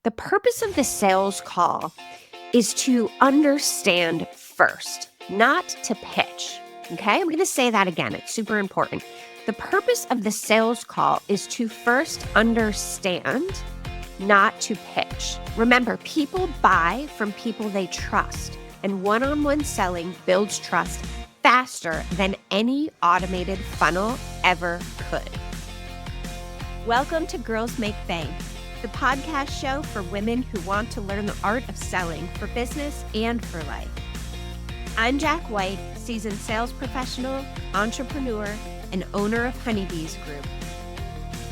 The purpose of the sales call is to understand first, not to pitch. Okay, I'm going to say that again. It's super important. The purpose of the sales call is to first understand, not to pitch. Remember, people buy from people they trust, and one-on-one selling builds trust faster than any automated funnel ever could. Welcome to Girls Make Bank, the podcast show for women who want to learn the art of selling for business and for life. I'm Jack White, seasoned sales professional, entrepreneur, and owner of Honeybees Group.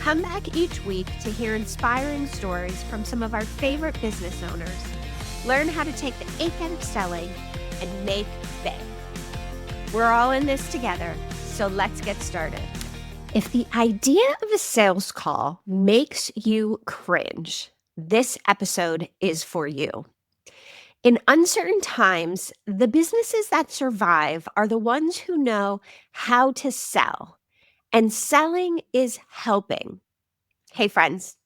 Come back each week to hear inspiring stories from some of our favorite business owners. Learn how to take the ache out of selling and make bank. We're all in this together, so let's get started. If the idea of a sales call makes you cringe, this episode is for you. In uncertain times, the businesses that survive are the ones who know how to sell, and selling is helping. Hey, friends,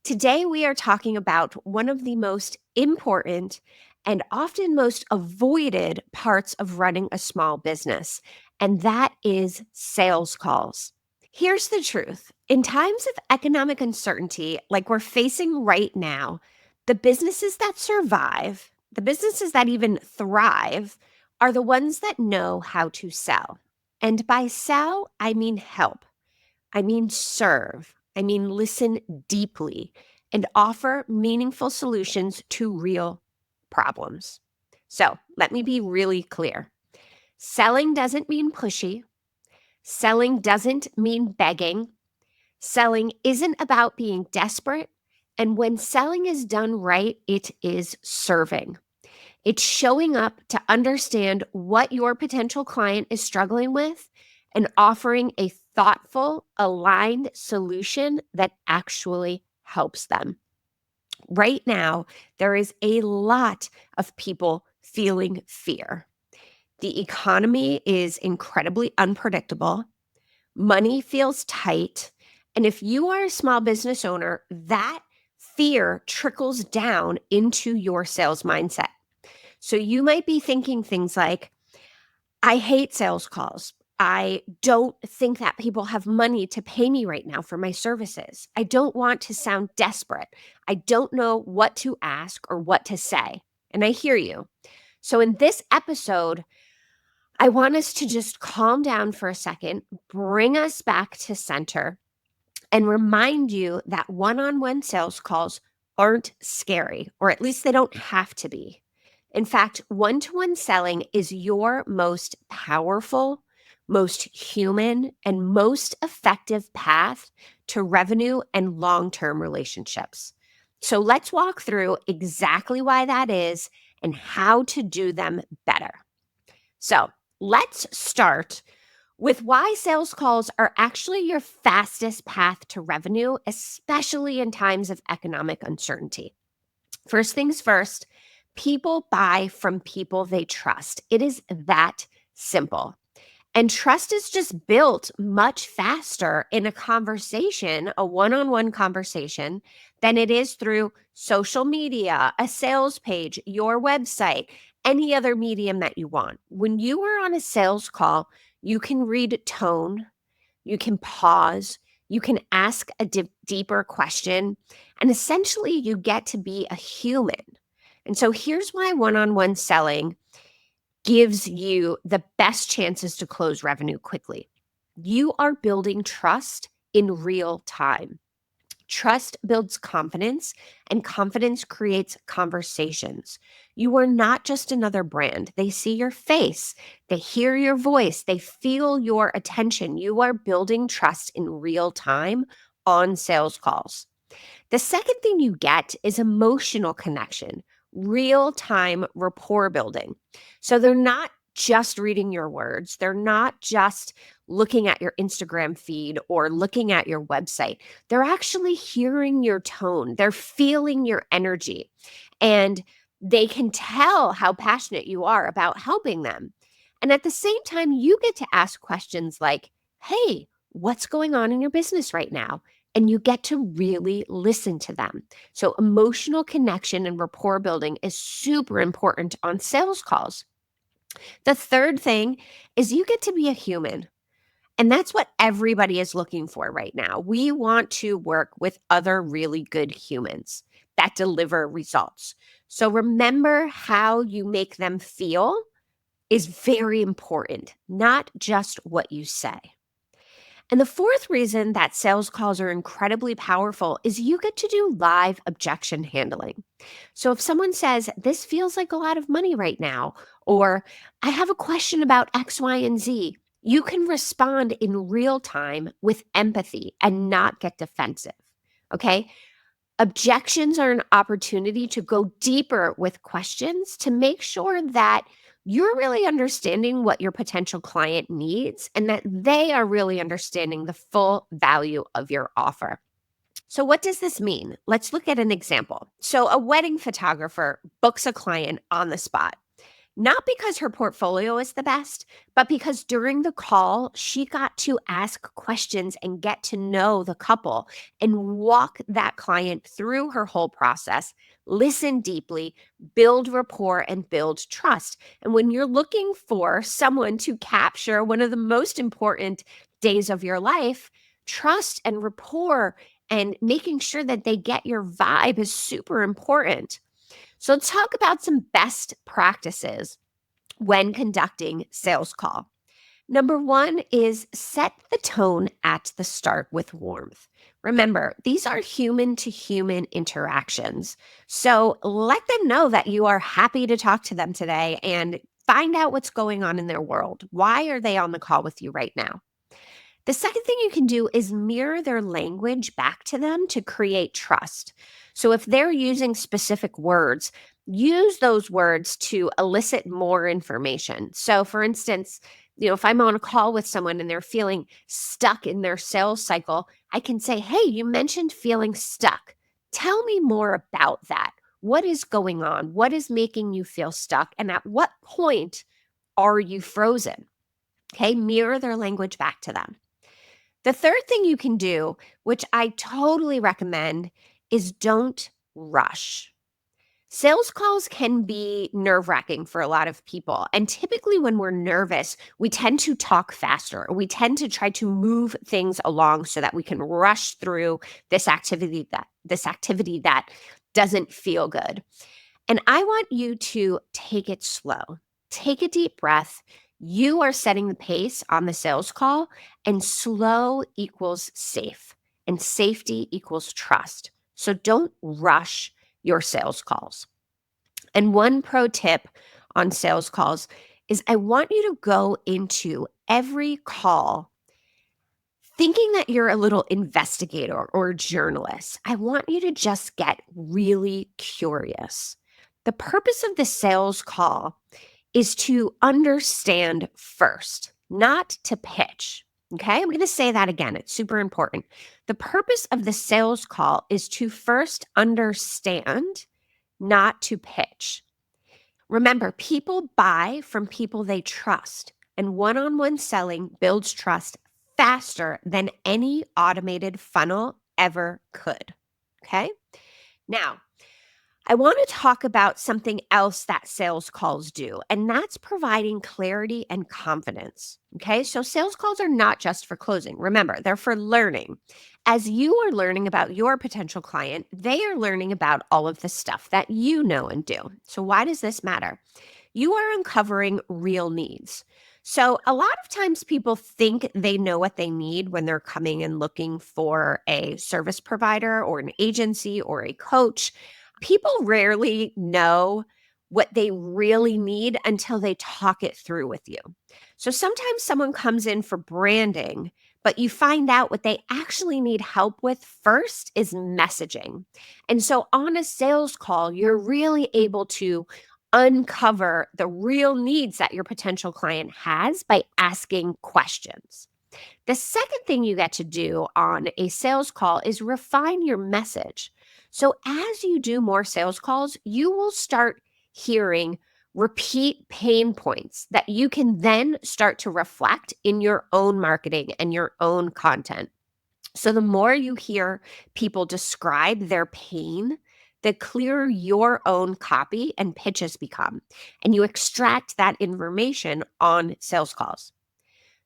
today we are talking about one of the most important and often most avoided parts of running a small business, and that is sales calls. Here's the truth. In times of economic uncertainty like we're facing right now, the businesses that survive, the businesses that even thrive, are the ones that know how to sell. And by sell, I mean help. I mean serve. I mean listen deeply and offer meaningful solutions to real problems. So let me be really clear. Selling doesn't mean pushy. Selling doesn't mean begging. Selling isn't about being desperate. And when selling is done right, it is serving. It's showing up to understand what your potential client is struggling with and offering a thoughtful, aligned solution that actually helps them. Right now, there is a lot of people feeling fear. The economy is incredibly unpredictable. Money feels tight. And if you are a small business owner, that fear trickles down into your sales mindset. So you might be thinking things like, I hate sales calls. I don't think that people have money to pay me right now for my services. I don't want to sound desperate. I don't know what to ask or what to say. And I hear you. So in this episode, I want us to just calm down for a second, bring us back to center, and remind you that one-on-one sales calls aren't scary, or at least they don't have to be. In fact, one-to-one selling is your most powerful, most human, and most effective path to revenue and long-term relationships. So let's walk through exactly why that is and how to do them better. So let's start with why sales calls are actually your fastest path to revenue, especially in times of economic uncertainty. First things first, people buy from people they trust. It is that simple. And trust is just built much faster in a conversation, a one-on-one conversation, than it is through social media, a sales page, your website, any other medium that you want. When you are on a sales call, you can read tone, you can pause, you can ask a deeper question, and essentially you get to be a human. And so here's why one-on-one selling gives you the best chances to close revenue quickly. You are building trust in real time. Trust builds confidence, and confidence creates conversations. You are not just another brand. They see your face, they hear your voice, they feel your attention. You are building trust in real time on sales calls. The second thing you get is emotional connection, real time rapport building. So they're not just reading your words, they're not just looking at your Instagram feed or looking at your website. They're actually hearing your tone, they're feeling your energy, and they can tell how passionate you are about helping them. And at the same time, you get to ask questions like, hey, what's going on in your business right now? and you get to really listen to them. So, emotional connection and rapport building is super important on sales calls. The third thing is you get to be a human. And that's what everybody is looking for right now. We want to work with other really good humans that deliver results. So remember how you make them feel is very important, not just what you say. And the fourth reason that sales calls are incredibly powerful is you get to do live objection handling. So if someone says, "This feels like a lot of money right now," or "I have a question about X, Y, and Z," you can respond in real time with empathy and not get defensive. Okay. Objections are an opportunity to go deeper with questions to make sure that you're really understanding what your potential client needs and that they are really understanding the full value of your offer. So, what does this mean? Let's look at an example. So, a wedding photographer books a client on the spot, not because her portfolio is the best, but because during the call, she got to ask questions and get to know the couple and walk that client through her whole process, listen deeply, build rapport, and build trust. And when you're looking for someone to capture one of the most important days of your life, trust and rapport and making sure that they get your vibe is super important. So let's talk about some best practices when conducting sales call. Number one is set the tone at the start with warmth. Remember, these are human to human interactions. So let them know that you are happy to talk to them today and find out what's going on in their world. Why are they on the call with you right now? The second thing you can do is mirror their language back to them to create trust. So if they're using specific words, use those words to elicit more information. So for instance, if I'm on a call with someone and they're feeling stuck in their sales cycle, I can say, "Hey, you mentioned feeling stuck. Tell me more about that. What is going on? What is making you feel stuck? And at what point are you frozen?" Okay, mirror their language back to them. The third thing you can do, which I totally recommend, is don't rush. Sales calls can be nerve wracking for a lot of people. And typically, when we're nervous, we tend to talk faster. We tend to try to move things along so that we can rush through this activity that doesn't feel good. And I want you to take it slow. Take a deep breath. You are setting the pace on the sales call, and slow equals safe, and safety equals trust. So don't rush your sales calls. And one pro tip on sales calls is I want you to go into every call thinking that you're a little investigator or journalist. I want you to just get really curious. The purpose of the sales call is to understand first, not to pitch. Okay, I'm going to say that again. It's super important. The purpose of the sales call is to first understand, not to pitch. Remember, people buy from people they trust, and one on one selling builds trust faster than any automated funnel ever could. Okay, now I want to talk about something else that sales calls do, and that's providing clarity and confidence. Okay, so sales calls are not just for closing. Remember, they're for learning. As you are learning about your potential client, they are learning about all of the stuff that you know and do. So, why does this matter? You are uncovering real needs. So, a lot of times people think they know what they need when they're coming and looking for a service provider or an agency or a coach. People rarely know what they really need until they talk it through with you. So sometimes someone comes in for branding, but you find out what they actually need help with first is messaging. And so on a sales call, you're really able to uncover the real needs that your potential client has by asking questions. The second thing you get to do on a sales call is refine your message. So, as you do more sales calls, you will start hearing repeat pain points that you can then start to reflect in your own marketing and your own content. So the more you hear people describe their pain, the clearer your own copy and pitches become, and you extract that information on sales calls.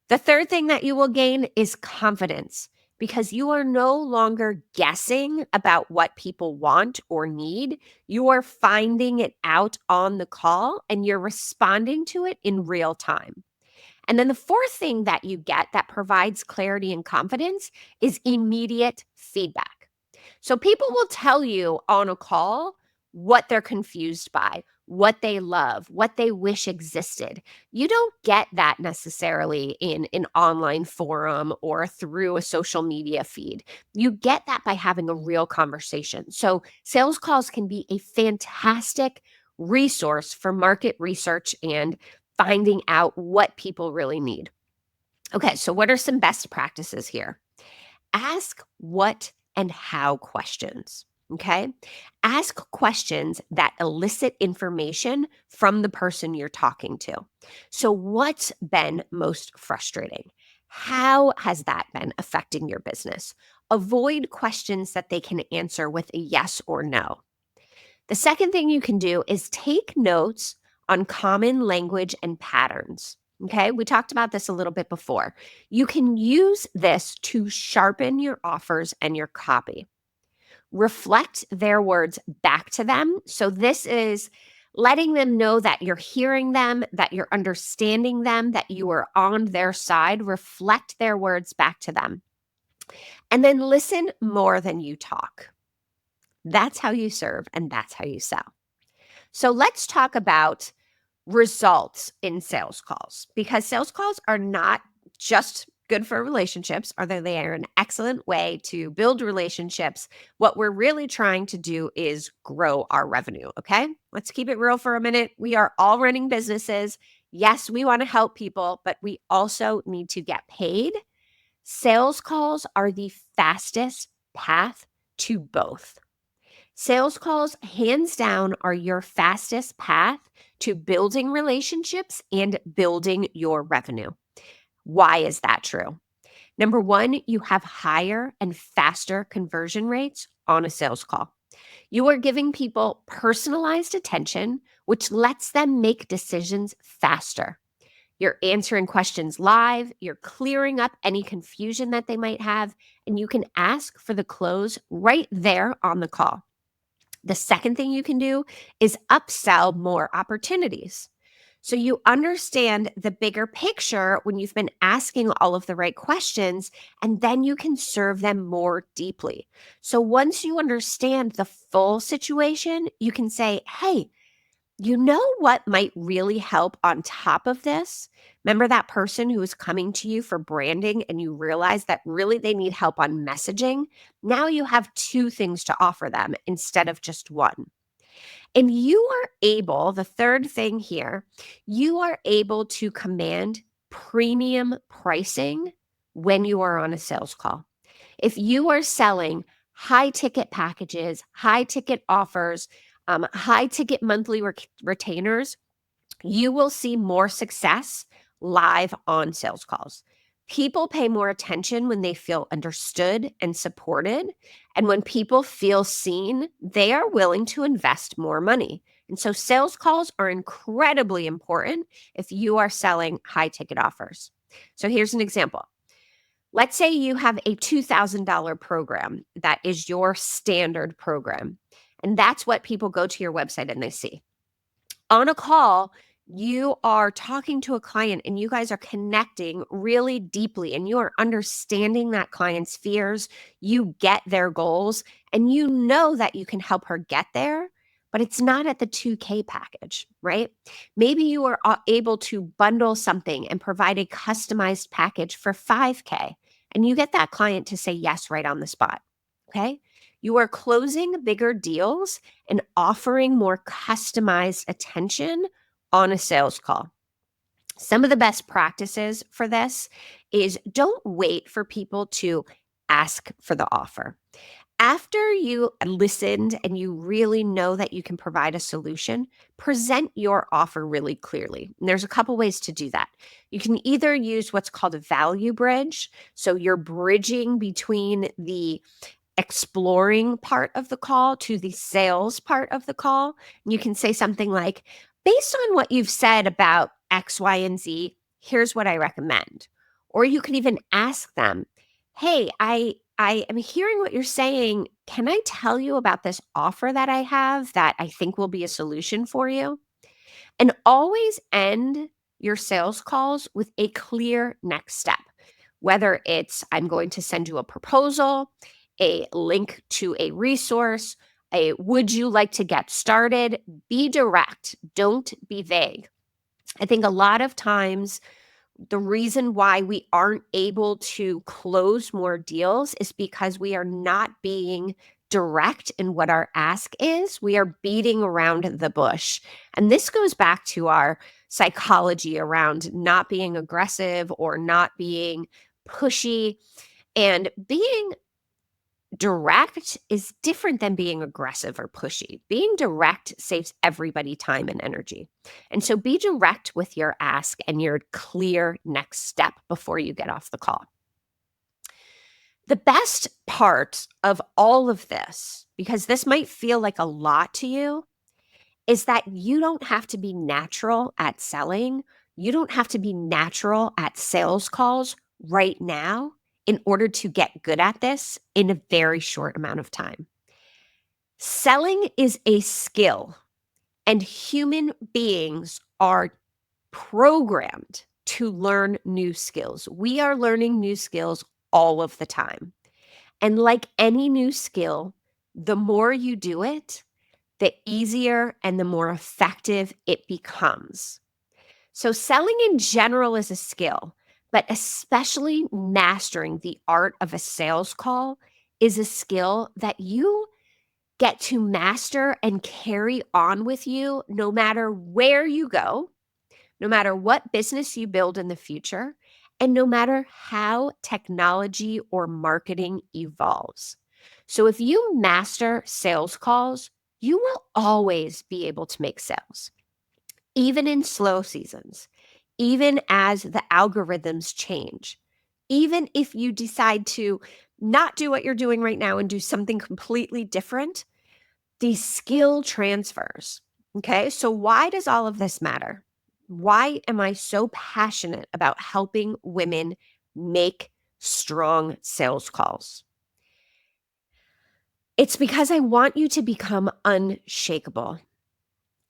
The third thing that you will gain is confidence because you are no longer guessing about what people want or need. You are finding it out on the call and you're responding to it in real time. And then the fourth thing that you get that provides clarity and confidence is immediate feedback. So people will tell you on a call what they're confused by, what they love, what they wish existed. You don't get that necessarily in an online forum or through a social media feed. You get that by having a real conversation. So sales calls can be a fantastic resource for market research and finding out what people really need. Okay, so what are some best practices here? Ask what and how questions. Okay. Ask questions that elicit information from the person you're talking to. So, what's been most frustrating? How has that been affecting your business? Avoid questions that they can answer with a yes or no. The second thing you can do is take notes on common language and patterns. Okay, we talked about this a little bit before. You can use this to sharpen your offers and your copy. Reflect their words back to them. So, this is letting them know that you're hearing them, that you're understanding them, that you are on their side. Reflect their words back to them. And then listen more than you talk. That's how you serve and that's how you sell. So let's talk about results in sales calls because sales calls are not just good for relationships, although they are an excellent way to build relationships. What we're really trying to do is grow our revenue. Okay. Let's keep it real for a minute. We are all running businesses. Yes, we want to help people, but we also need to get paid. Sales calls are the fastest path to both. Sales calls, hands down, are your fastest path to building relationships and building your revenue. Why is that true? Number one, you have higher and faster conversion rates on a sales call. You are giving people personalized attention, which lets them make decisions faster. You're answering questions live, you're clearing up any confusion that they might have, and you can ask for the close right there on the call. The second thing you can do is upsell more opportunities. So you understand the bigger picture when you've been asking all of the right questions, and then you can serve them more deeply. So once you understand the full situation, you can say, hey, you know what might really help on top of this? Remember that person who is coming to you for branding and you realize that really they need help on messaging? Now you have two things to offer them instead of just one. And you are able, the third thing here, you are able to command premium pricing when you are on a sales call. If you are selling high ticket packages, high ticket offers, high ticket monthly retainers, you will see more success live on sales calls. People pay more attention when they feel understood and supported. And when people feel seen, they are willing to invest more money. And so sales calls are incredibly important if you are selling high ticket offers. So here's an example. Let's say you have a $2,000 program that is your standard program. And that's what people go to your website and they see. On a call, you are talking to a client and you guys are connecting really deeply and you are understanding that client's fears. You get their goals and you know that you can help her get there, but it's not at the 2K package, right? Maybe you are able to bundle something and provide a customized package for 5K and you get that client to say yes right on the spot. Okay. You are closing bigger deals and offering more customized attention on a sales call. Some of the best practices for this is don't wait for people to ask for the offer. After you listened and you really know that you can provide a solution, present your offer really clearly. And there's a couple ways to do that. You can either use what's called a value bridge. So you're bridging between the exploring part of the call to the sales part of the call. And you can say something like, based on what you've said about X, Y, and Z, here's what I recommend. Or you can even ask them, hey, I am hearing what you're saying. Can I tell you about this offer that I have that I think will be a solution for you? And always end your sales calls with a clear next step, whether it's I'm going to send you a proposal, a link to a resource, a would you like to get started? Be direct, don't be vague. I think a lot of times the reason why we aren't able to close more deals is because we are not being direct in what our ask is. We are beating around the bush. And this goes back to our psychology around not being aggressive or not being pushy. And being direct is different than being aggressive or pushy. Being direct saves everybody time and energy. And so be direct with your ask and your clear next step before you get off the call. The best part of all of this, because this might feel like a lot to you, is that you don't have to be natural at selling. You don't have to be natural at sales calls right now in order to get good at this in a very short amount of time. Selling is a skill, and human beings are programmed to learn new skills. We are learning new skills all of the time. And like any new skill, the more you do it, the easier and the more effective it becomes. So, selling in general is a skill, but especially mastering the art of a sales call is a skill that you get to master and carry on with you no matter where you go, no matter what business you build in the future, and no matter how technology or marketing evolves. So, if you master sales calls, you will always be able to make sales, even in slow seasons, even as the algorithms change, even if you decide to not do what you're doing right now and do something completely different, these skill transfers. Okay. So, why does all of this matter? Why am I so passionate about helping women make strong sales calls? It's because I want you to become unshakable.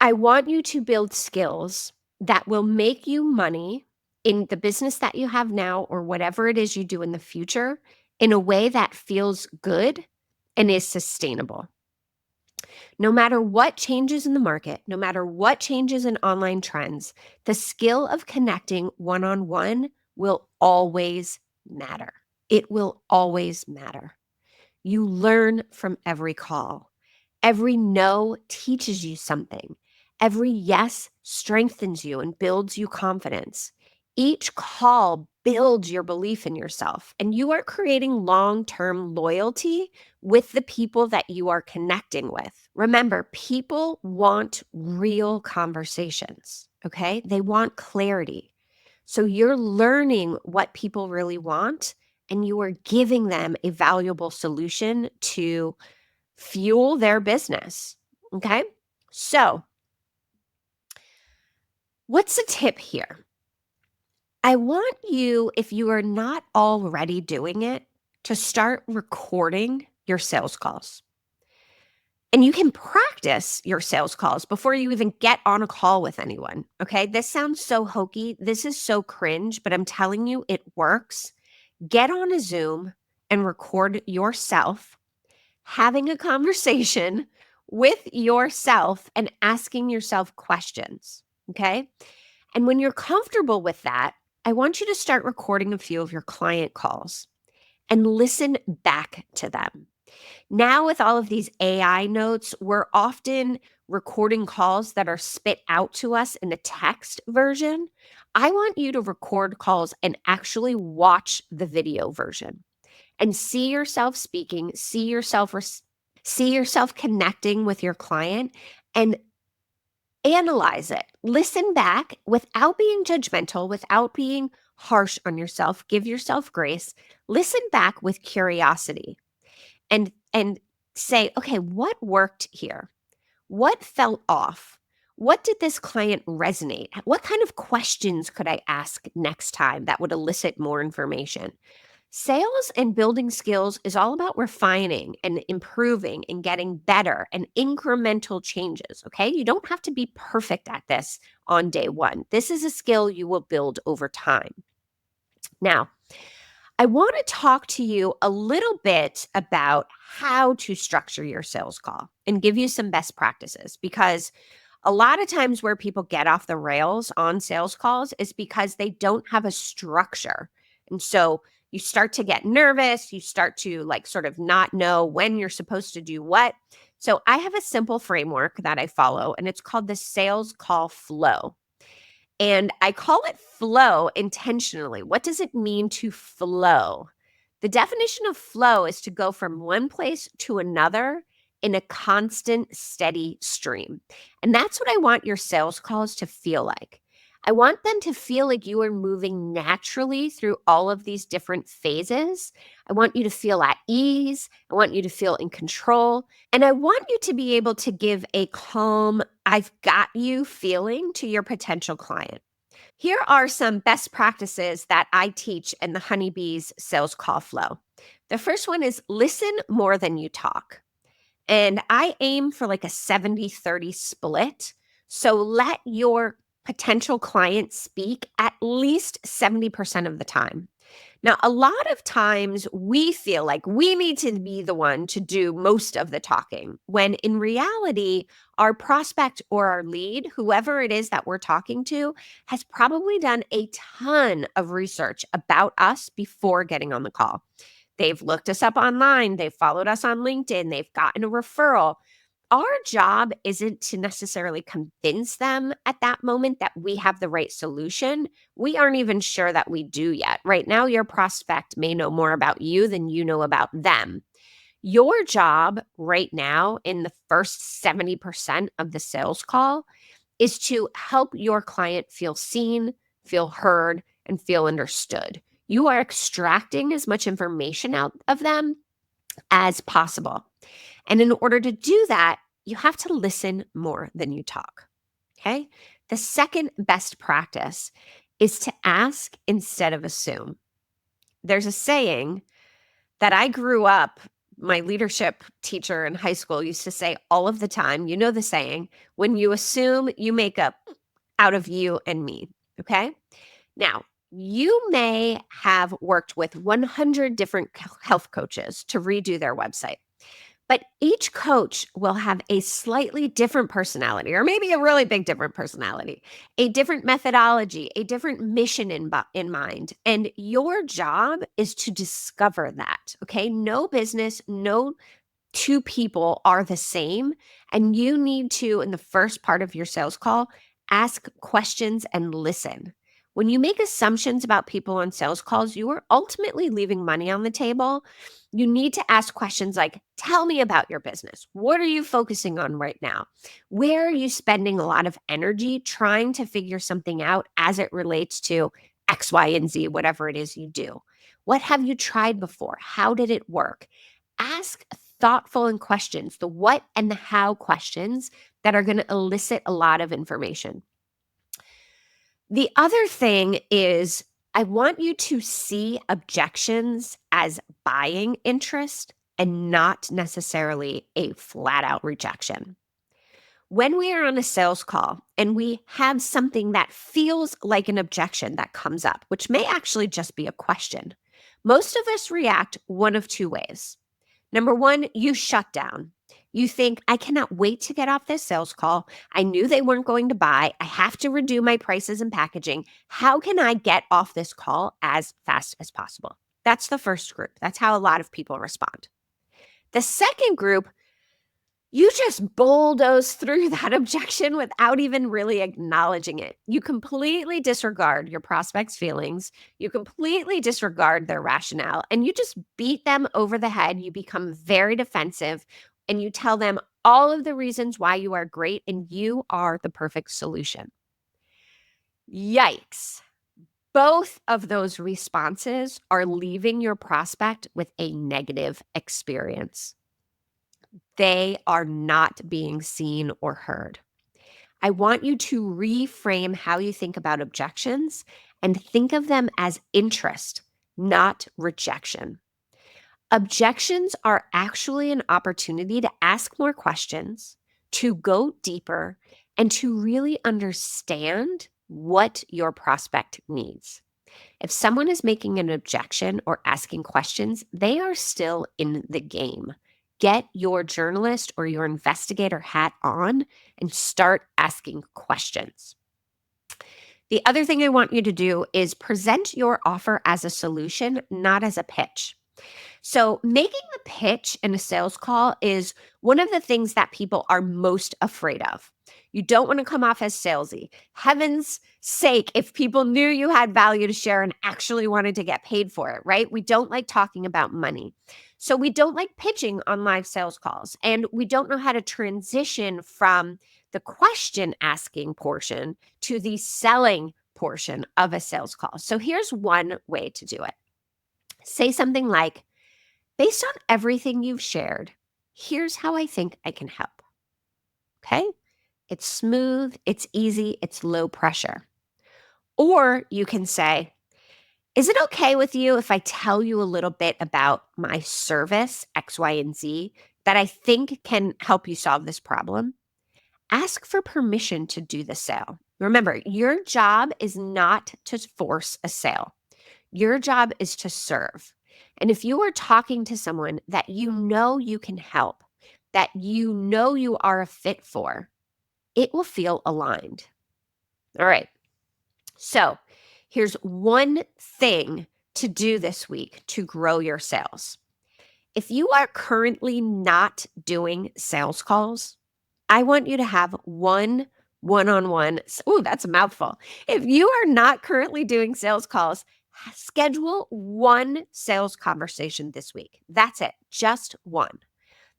I want you to build skills that will make you money in the business that you have now or whatever it is you do in the future in a way that feels good and is sustainable. No matter what changes in the market, no matter what changes in online trends, the skill of connecting one on one will always matter. It will always matter. You learn from every call. Every no teaches you something. Every yes strengthens you and builds you confidence. Each call builds your belief in yourself, and you are creating long term loyalty with the people that you are connecting with. Remember, people want real conversations, okay? They want clarity. So you're learning what people really want, and you are giving them a valuable solution to fuel their business. Okay. So, what's the tip here? I want you, if you are not already doing it, to start recording your sales calls. And you can practice your sales calls before you even get on a call with anyone. Okay. This sounds so hokey. This is so cringe, but I'm telling you, it works. Get on a Zoom and record yourself having a conversation with yourself and asking yourself questions. Okay. And when you're comfortable with that, I want you to start recording a few of your client calls and listen back to them. Now, with all of these AI notes, we're often recording calls that are spit out to us in a text version. I want you to record calls and actually watch the video version and see yourself speaking, see yourself connecting with your client, and analyze it. Listen back without being judgmental, without being harsh on yourself. Give yourself grace. Listen back with curiosity and say, okay, what worked here? What felt off? What did this client resonate? What kind of questions could I ask next time that would elicit more information? Sales and building skills is all about refining and improving and getting better and incremental changes. Okay. You don't have to be perfect at this on day one. This is a skill you will build over time. Now, I want to talk to you a little bit about how to structure your sales call and give you some best practices, because a lot of times where people get off the rails on sales calls is because they don't have a structure. And so you start to get nervous, you start to like sort of not know when you're supposed to do what. So I have a simple framework that I follow, and it's called the sales call flow. And I call it flow intentionally. What does it mean to flow? The definition of flow is to go from one place to another in a constant, steady stream. And that's what I want your sales calls to feel like. I want them to feel like you are moving naturally through all of these different phases. I want you to feel at ease. I want you to feel in control. And I want you to be able to give a calm, I've got you feeling to your potential client. Here are some best practices that I teach in the Honeybees sales call flow. The first one is listen more than you talk. And I aim for like a 70-30 split. So let your potential client speak at least 70% of the time. Now, a lot of times we feel like we need to be the one to do most of the talking, when in reality, our prospect or our lead, whoever it is that we're talking to, has probably done a ton of research about us before getting on the call. They've looked us up online, they've followed us on LinkedIn, they've gotten a referral. Our job isn't to necessarily convince them at that moment that we have the right solution. We aren't even sure that we do yet. Right now, your prospect may know more about you than you know about them. Your job right now in the first 70% of the sales call is to help your client feel seen, feel heard, and feel understood. You are extracting as much information out of them as possible. And in order to do that, you have to listen more than you talk. Okay. The second best practice is to ask instead of assume. There's a saying that I grew up, my leadership teacher in high school used to say all of the time. You know the saying, when you assume, you make up out of you and me. Okay. Now, you may have worked with 100 different health coaches to redo their website. But each coach will have a slightly different personality, or maybe a really big different personality, a different methodology, a different mission in mind. And your job is to discover that. Okay. No business, no two people are the same. And you need to, in the first part of your sales call, ask questions and listen. When you make assumptions about people on sales calls, you are ultimately leaving money on the table. You need to ask questions like, tell me about your business. What are you focusing on right now? Where are you spending a lot of energy trying to figure something out as it relates to X, Y, and Z, whatever it is you do? What have you tried before? How did it work? Ask thoughtful and questions, the what and the how questions that are going to elicit a lot of information. The other thing is, I want you to see objections as buying interest and not necessarily a flat out rejection. When we are on a sales call and we have something that feels like an objection that comes up, which may actually just be a question, most of us react one of two ways. Number one, you shut down. You think, I cannot wait to get off this sales call. I knew they weren't going to buy. I have to redo my prices and packaging. How can I get off this call as fast as possible? That's the first group. That's how a lot of people respond. The second group You just bulldoze through that objection without even really acknowledging it. You completely disregard your prospect's feelings. You completely disregard their rationale, and you just beat them over the head. You become very defensive, and you tell them all of the reasons why you are great and you are the perfect solution. Yikes. Both of those responses are leaving your prospect with a negative experience. They are not being seen or heard. I want you to reframe how you think about objections and think of them as interest, not rejection. Objections are actually an opportunity to ask more questions, to go deeper, and to really understand what your prospect needs. If someone is making an objection or asking questions, they are still in the game. Get your journalist or your investigator hat on and start asking questions. The other thing I want you to do is present your offer as a solution, not as a pitch. So, making the pitch in a sales call is one of the things that people are most afraid of. You don't want to come off as salesy. Heaven's sake, if people knew you had value to share and actually wanted to get paid for it, right? We don't like talking about money. So, we don't like pitching on live sales calls, and we don't know how to transition from the question asking portion to the selling portion of a sales call. So, here's one way to do it. Say something like, based on everything you've shared, here's how I think I can help. Okay? It's smooth, it's easy, it's low pressure. Or you can say, is it okay with you if I tell you a little bit about my service, X, Y, and Z, that I think can help you solve this problem? Ask for permission to do the sale. Remember, your job is not to force a sale. Your job is to serve. And if you are talking to someone that you know you can help, that you know you are a fit for, it will feel aligned. All right. So here's one thing to do this week to grow your sales. If you are currently not doing sales calls, I want you to have one-on-one. Oh, that's a mouthful. If you are not currently doing sales calls, schedule one sales conversation this week. That's it, just one.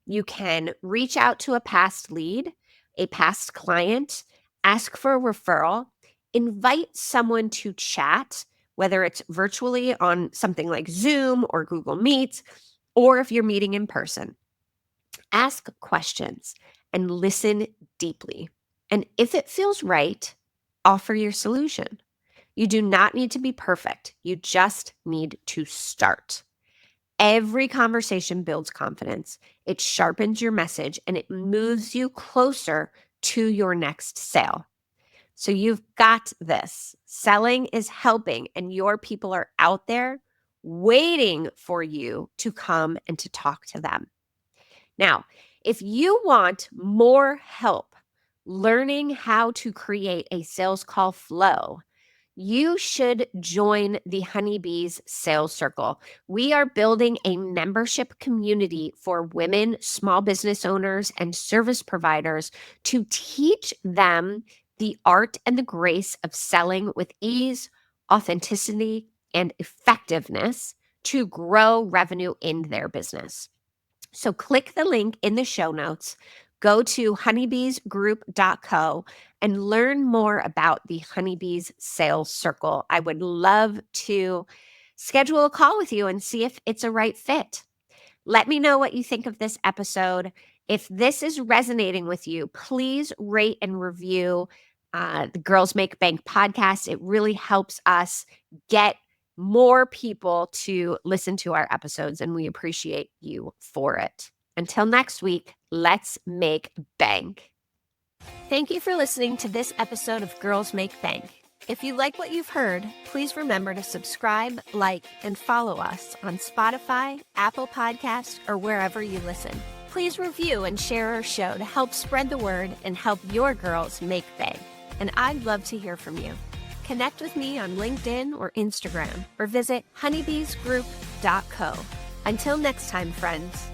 You can reach out to a past lead, a past client, ask for a referral, invite someone to chat, whether it's virtually on something like Zoom or Google Meet, or if you're meeting in person. Ask questions and listen deeply. And if it feels right, offer your solution. You do not need to be perfect. You just need to start. Every conversation builds confidence. It sharpens your message and it moves you closer to your next sale. So you've got this. Selling is helping, and your people are out there waiting for you to come and to talk to them. Now, if you want more help learning how to create a sales call flow, you should join the Honeybees Sales Circle. We are building a membership community for women, small business owners, and service providers to teach them the art and the grace of selling with ease, authenticity, and effectiveness to grow revenue in their business. So click the link in the show notes, go to honeybeesgroup.co and learn more about the Honeybees Sales Circle. I would love to schedule a call with you and see if it's a right fit. Let me know what you think of this episode. If this is resonating with you, please rate and review the Girls Make Bank podcast. It really helps us get more people to listen to our episodes, and we appreciate you for it. Until next week, let's make bank. Thank you for listening to this episode of Girls Make Bank. If you like what you've heard, please remember to subscribe, like, and follow us on Spotify, Apple Podcasts, or wherever you listen. Please review and share our show to help spread the word and help your girls make bank. And I'd love to hear from you. Connect with me on LinkedIn or Instagram, or visit honeybeesgroup.co. Until next time, friends.